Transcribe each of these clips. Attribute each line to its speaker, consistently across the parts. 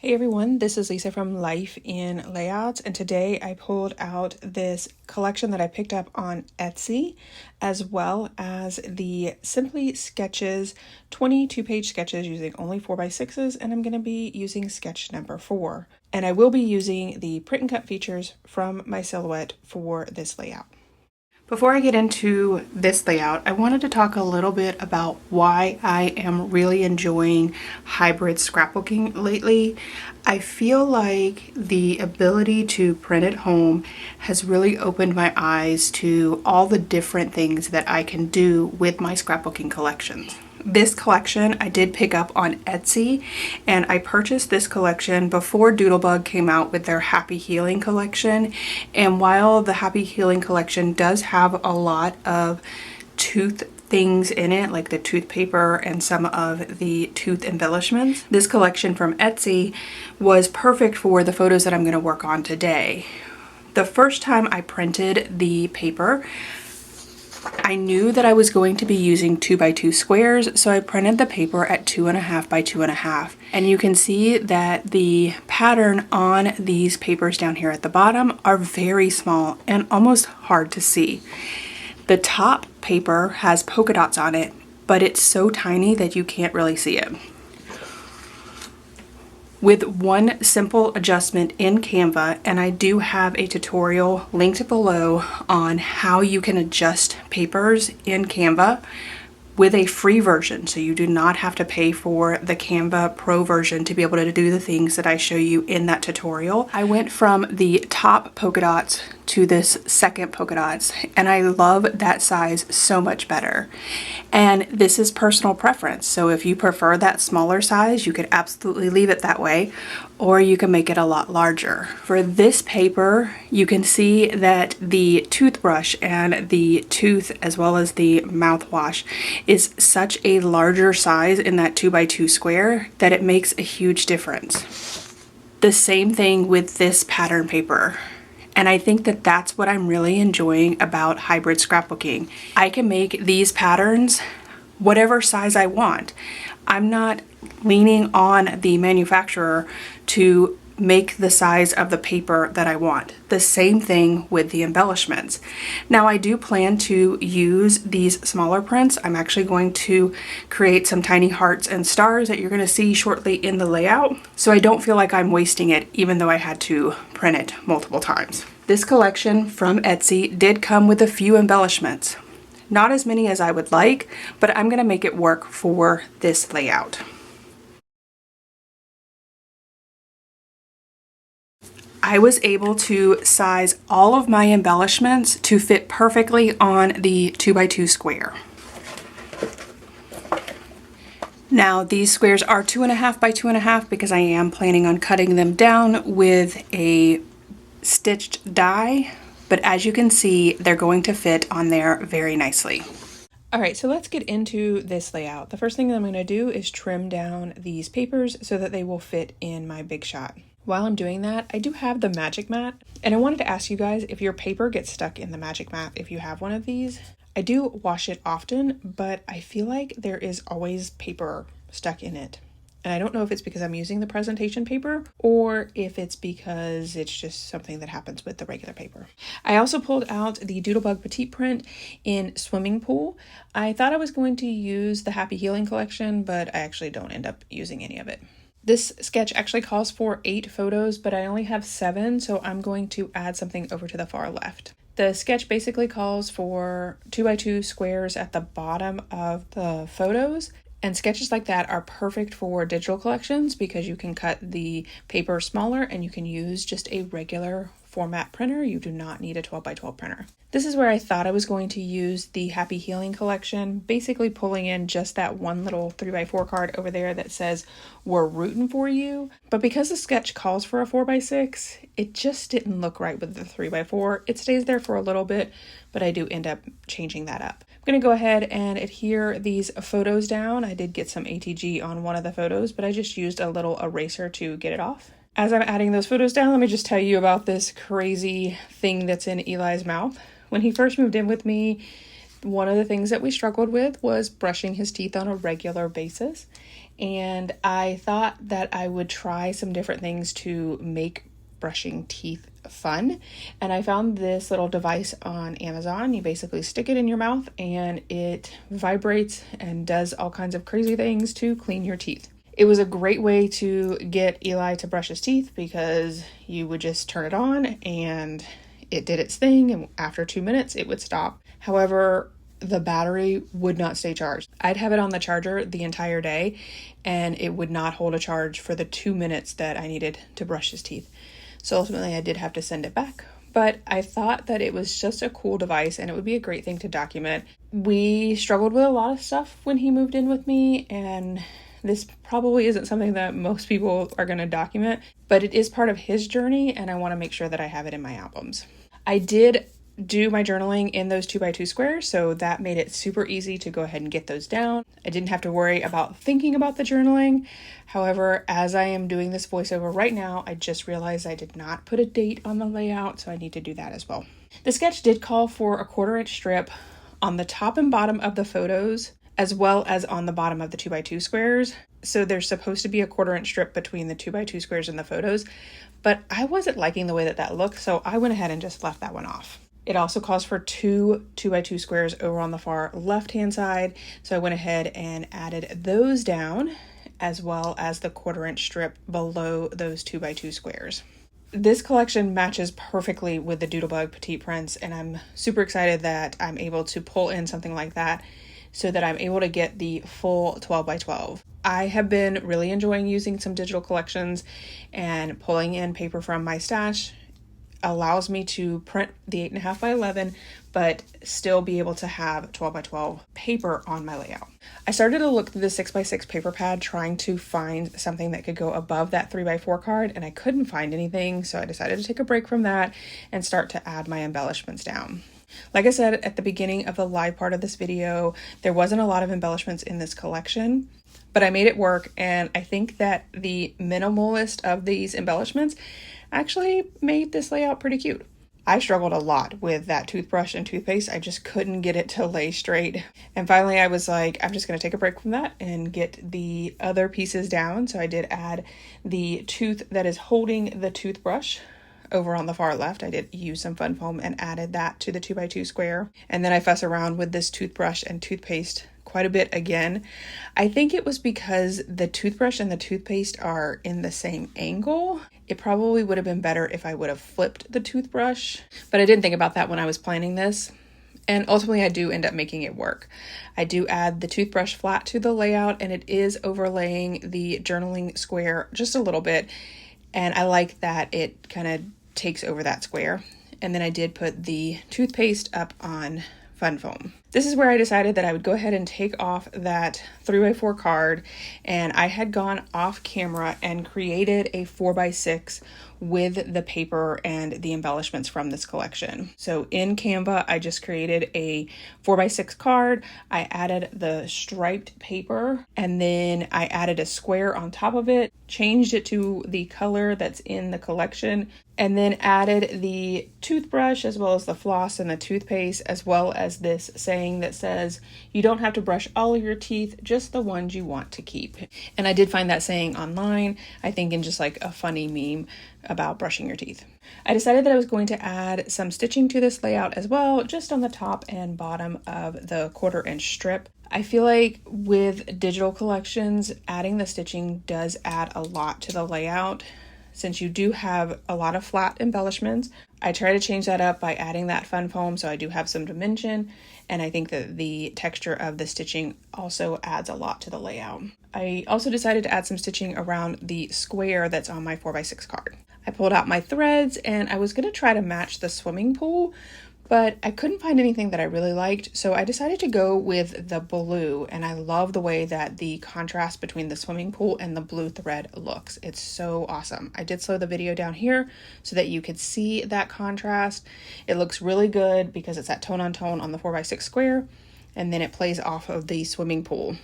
Speaker 1: Hey everyone, this is Lisa from Life in Layouts, and today I pulled out this collection that I picked up on Etsy, as well as the Simply Sketches 22-page sketches using only 4x6s, and I'm going to be using sketch number 4. And I will be using the print and cut features from my silhouette for this layout. Before I get into this layout, I wanted to talk a little bit about why I am really enjoying hybrid scrapbooking lately. I feel like the ability to print at home has really opened my eyes to all the different things that I can do with my scrapbooking collections. This collection I did pick up on Etsy, and I purchased this collection before Doodlebug came out with their Happy Healing collection. And while the Happy Healing collection does have a lot of tooth things in it, like the tooth paper and some of the tooth embellishments, this collection from Etsy was perfect for the photos that I'm going to work on today. The first time I printed the paper, I knew that I was going to be using 2x2 squares, so I printed the paper at 2.5 by 2.5. And you can see that the pattern on these papers down here at the bottom are very small and almost hard to see. The top paper has polka dots on it, but it's so tiny that you can't really see it. With one simple adjustment in Canva, and I do have a tutorial linked below on how you can adjust papers in Canva with a free version, so you do not have to pay for the Canva Pro version to be able to do the things that I show you in that tutorial. I went from the top polka dots to this second polka dots, and I love that size so much better. And this is personal preference, so if you prefer that smaller size, you could absolutely leave it that way, or you can make it a lot larger. For this paper, you can see that the toothbrush and the tooth, as well as the mouthwash, is such a larger size in that 2x2 square that it makes a huge difference. The same thing with this pattern paper. And I think that that's what I'm really enjoying about hybrid scrapbooking. I can make these patterns whatever size I want. I'm not leaning on the manufacturer to make the size of the paper that I want. The same thing with the embellishments. Now I do plan to use these smaller prints. I'm actually going to create some tiny hearts and stars that you're going to see shortly in the layout, so I don't feel like I'm wasting it even though I had to print it multiple times. This collection from Etsy did come with a few embellishments. Not as many as I would like, but I'm going to make it work for this layout. I was able to size all of my embellishments to fit perfectly on the 2x2 square. Now these squares are 2.5 by 2.5 because I am planning on cutting them down with a stitched die, but as you can see, they're going to fit on there very nicely. Alright, so let's get into this layout. The first thing that I'm going to do is trim down these papers so that they will fit in my big shot. While I'm doing that, I do have the magic mat, and I wanted to ask you guys if your paper gets stuck in the magic mat if you have one of these. I do wash it often, but I feel like there is always paper stuck in it. And I don't know if it's because I'm using the presentation paper or if it's because it's just something that happens with the regular paper. I also pulled out the Doodlebug Petite print in Swimming Pool. I thought I was going to use the Happy Healing collection, but I actually don't end up using any of it. This sketch actually calls for 8 photos, but I only have 7, so I'm going to add something over to the far left. The sketch basically calls for 2x2 squares at the bottom of the photos, and sketches like that are perfect for digital collections because you can cut the paper smaller and you can use just a regular format printer. You do not need a 12x12 printer. This is where I thought I was going to use the Happy Healing collection, basically pulling in just that one little 3x4 card over there that says, "We're rooting for you." But because the sketch calls for a 4x6, it just didn't look right with the 3x4. It stays there for a little bit, but I do end up changing that up. I'm going to go ahead and adhere these photos down. I did get some ATG on one of the photos, but I just used a little eraser to get it off. As I'm adding those photos down, let me just tell you about this crazy thing that's in Eli's mouth. When he first moved in with me, one of the things that we struggled with was brushing his teeth on a regular basis. and I thought that I would try some different things to make brushing teeth fun. And I found this little device on Amazon. You basically stick it in your mouth and it vibrates and does all kinds of crazy things to clean your teeth. It was a great way to get Eli to brush his teeth because you would just turn it on and it did its thing, and after 2 minutes it would stop. However, the battery would not stay charged. I'd have it on the charger the entire day and it would not hold a charge for the 2 minutes that I needed to brush his teeth. So ultimately I did have to send it back, but I thought that it was just a cool device and it would be a great thing to document. We struggled with a lot of stuff when he moved in with me, and this probably isn't something that most people are going to document, but it is part of his journey and I want to make sure that I have it in my albums. I did do my journaling in those 2x2 squares, so that made it super easy to go ahead and get those down. I didn't have to worry about thinking about the journaling. However, as I am doing this voiceover right now, I just realized I did not put a date on the layout, so I need to do that as well. The sketch did call for a 1/4 inch strip on the top and bottom of the photos, as well as on the bottom of the 2x2 squares. So there's supposed to be a 1/4 inch strip between the 2x2 squares and the photos, but I wasn't liking the way that looked, so I went ahead and just left that one off. It also calls for 2 2x2 squares over on the far left-hand side, so I went ahead and added those down, as well as the 1/4 inch strip below those 2x2 squares. This collection matches perfectly with the Doodlebug Petite Prints, and I'm super excited that I'm able to pull in something like that so that I'm able to get the full 12x12. I have been really enjoying using some digital collections, and pulling in paper from my stash allows me to print the 8.5x11, but still be able to have 12x12 paper on my layout. I started to look through the 6x6 paper pad trying to find something that could go above that 3x4 card, and I couldn't find anything, so I decided to take a break from that and start to add my embellishments down. Like I said at the beginning of the live part of this video, there wasn't a lot of embellishments in this collection, but I made it work, and I think that the minimalist of these embellishments actually made this layout pretty cute. I struggled a lot with that toothbrush and toothpaste. I just couldn't get it to lay straight. And finally I was like, I'm just going to take a break from that and get the other pieces down. So I did add the tooth that is holding the toothbrush over on the far left. I did use some fun foam and added that to the 2x2 square. And then I fuss around with this toothbrush and toothpaste quite a bit again. I think it was because the toothbrush and the toothpaste are in the same angle. It probably would have been better if I would have flipped the toothbrush, but I didn't think about that when I was planning this. And ultimately I do end up making it work. I do add the toothbrush flat to the layout, and it is overlaying the journaling square just a little bit. And I like that it kind of takes over that square. And then I did put the toothpaste up on fun foam. This is where I decided that I would go ahead and take off that 3x4 card, and I had gone off camera and created a 4x6 with the paper and the embellishments from this collection. So in Canva, I just created a 4x6 card. I added the striped paper, and then I added a square on top of it, changed it to the color that's in the collection, and then added the toothbrush as well as the floss and the toothpaste, as well as this saying that says, you don't have to brush all of your teeth, just the ones you want to keep. And I did find that saying online, I think in just like a funny meme about brushing your teeth. I decided that I was going to add some stitching to this layout as well, just on the top and bottom of the 1/4 inch strip. I feel like with digital collections, adding the stitching does add a lot to the layout. Since you do have a lot of flat embellishments, I try to change that up by adding that fun foam so I do have some dimension, and I think that the texture of the stitching also adds a lot to the layout. I also decided to add some stitching around the square that's on my 4x6 card. I pulled out my threads and I was going to try to match the swimming pool, but I couldn't find anything that I really liked, so I decided to go with the blue, and I love the way that the contrast between the swimming pool and the blue thread looks. It's so awesome. I did slow the video down here so that you could see that contrast. It looks really good because it's that tone on tone on the 4x6 square, and then it plays off of the swimming pool.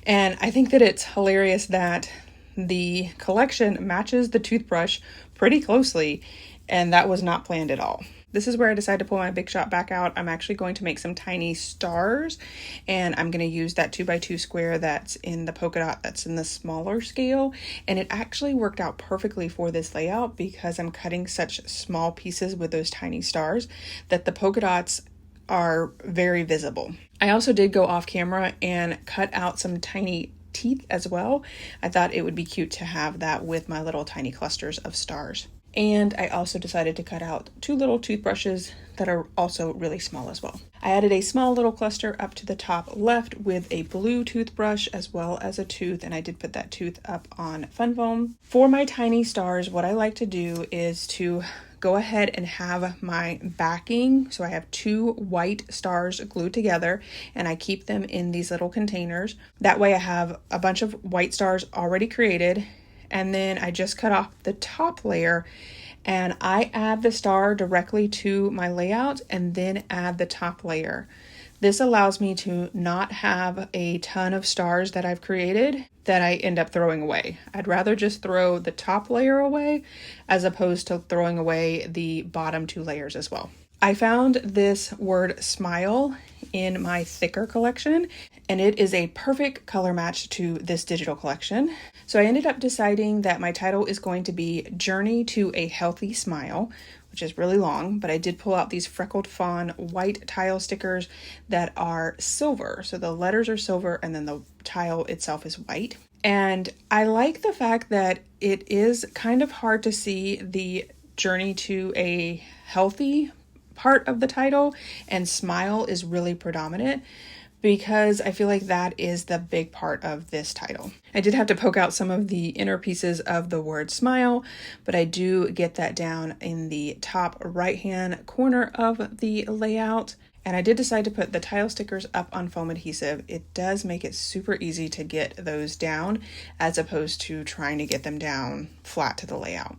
Speaker 1: And I think that it's hilarious that the collection matches the toothbrush pretty closely, and that was not planned at all. This is where I decided to pull my Big Shot back out. I'm actually going to make some tiny stars, and I'm going to use that 2x2 square that's in the polka dot that's in the smaller scale. And it actually worked out perfectly for this layout because I'm cutting such small pieces with those tiny stars that the polka dots are very visible. I also did go off camera and cut out some tiny teeth as well. I thought it would be cute to have that with my little tiny clusters of stars. And I also decided to cut out 2 little toothbrushes that are also really small as well. I added a small little cluster up to the top left with a blue toothbrush as well as a tooth, and I did put that tooth up on fun foam. For my tiny stars, what I like to do is to go ahead and have my backing. So I have 2 white stars glued together, and I keep them in these little containers. That way I have a bunch of white stars already created. And then I just cut off the top layer and I add the star directly to my layout and then add the top layer. This allows me to not have a ton of stars that I've created that I end up throwing away. I'd rather just throw the top layer away as opposed to throwing away the bottom 2 layers as well. I found this word smile in my thicker collection, and it is a perfect color match to this digital collection. So I ended up deciding that my title is going to be Journey to a Healthy Smile, which is really long, but I did pull out these freckled fawn white tile stickers that are silver. So the letters are silver and then the tile itself is white. And I like the fact that it is kind of hard to see the journey to a healthy part of the title, and smile is really predominant because I feel like that is the big part of this title. I did have to poke out some of the inner pieces of the word smile, but I do get that down in the top right hand corner of the layout. And I did decide to put the tile stickers up on foam adhesive. It does make it super easy to get those down as opposed to trying to get them down flat to the layout.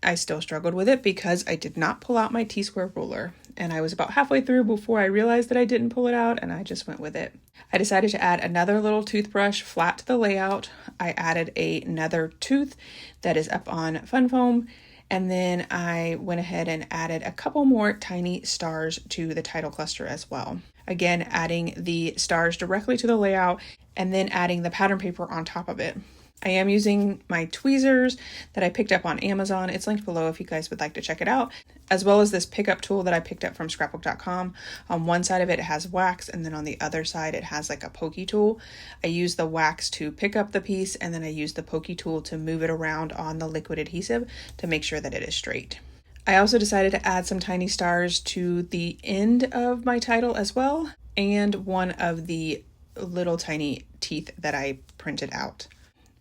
Speaker 1: I still struggled with it because I did not pull out my T-square ruler, and I was about halfway through before I realized that I didn't pull it out, and I just went with it. I decided to add another little toothbrush flat to the layout. I added another tooth that is up on fun foam, and then I went ahead and added a couple more tiny stars to the title cluster as well. Again, adding the stars directly to the layout and then adding the pattern paper on top of it. I am using my tweezers that I picked up on Amazon. It's linked below if you guys would like to check it out, as well as this pickup tool that I picked up from scrapbook.com. On one side of it has wax, and then on the other side it has like a pokey tool. I use the wax to pick up the piece, and then I use the pokey tool to move it around on the liquid adhesive to make sure that it is straight. I also decided to add some tiny stars to the end of my title as well, and one of the little tiny teeth that I printed out.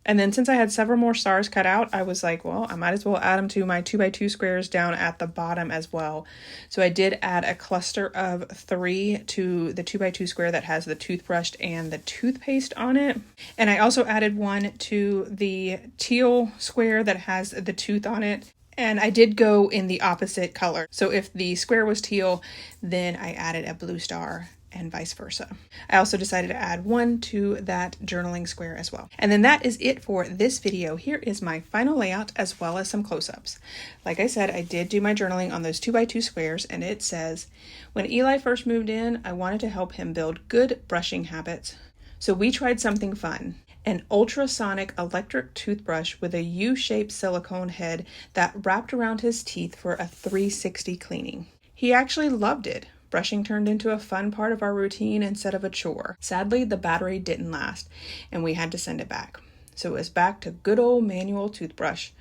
Speaker 1: And then since I had several more stars cut out, I was like, well, I might as well add them to my 2x2 squares down at the bottom as well. So I did add a cluster of 3 to the 2x2 square that has the toothbrush and the toothpaste on it. And I also added one to the teal square that has the tooth on it. And I did go in the opposite color. So if the square was teal, then I added a blue star, and vice versa. I also decided to add one to that journaling square as well. And then that is it for this video. Here is my final layout as well as some close-ups. Like I said, I did do my journaling on those 2x2 squares, and it says, when Eli first moved in, I wanted to help him build good brushing habits. So we tried something fun. An ultrasonic electric toothbrush with a U-shaped silicone head that wrapped around his teeth for a 360 cleaning. He actually loved it. Brushing turned into a fun part of our routine instead of a chore. Sadly, the battery didn't last, and we had to send it back. So it was back to good old manual toothbrush.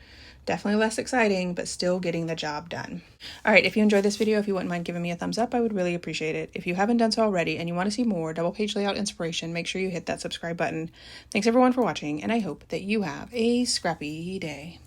Speaker 1: Definitely less exciting, but still getting the job done. All right, if you enjoyed this video, if you wouldn't mind giving me a thumbs up, I would really appreciate it. If you haven't done so already and you want to see more double page layout inspiration, make sure you hit that subscribe button. Thanks everyone for watching, and I hope that you have a scrappy day.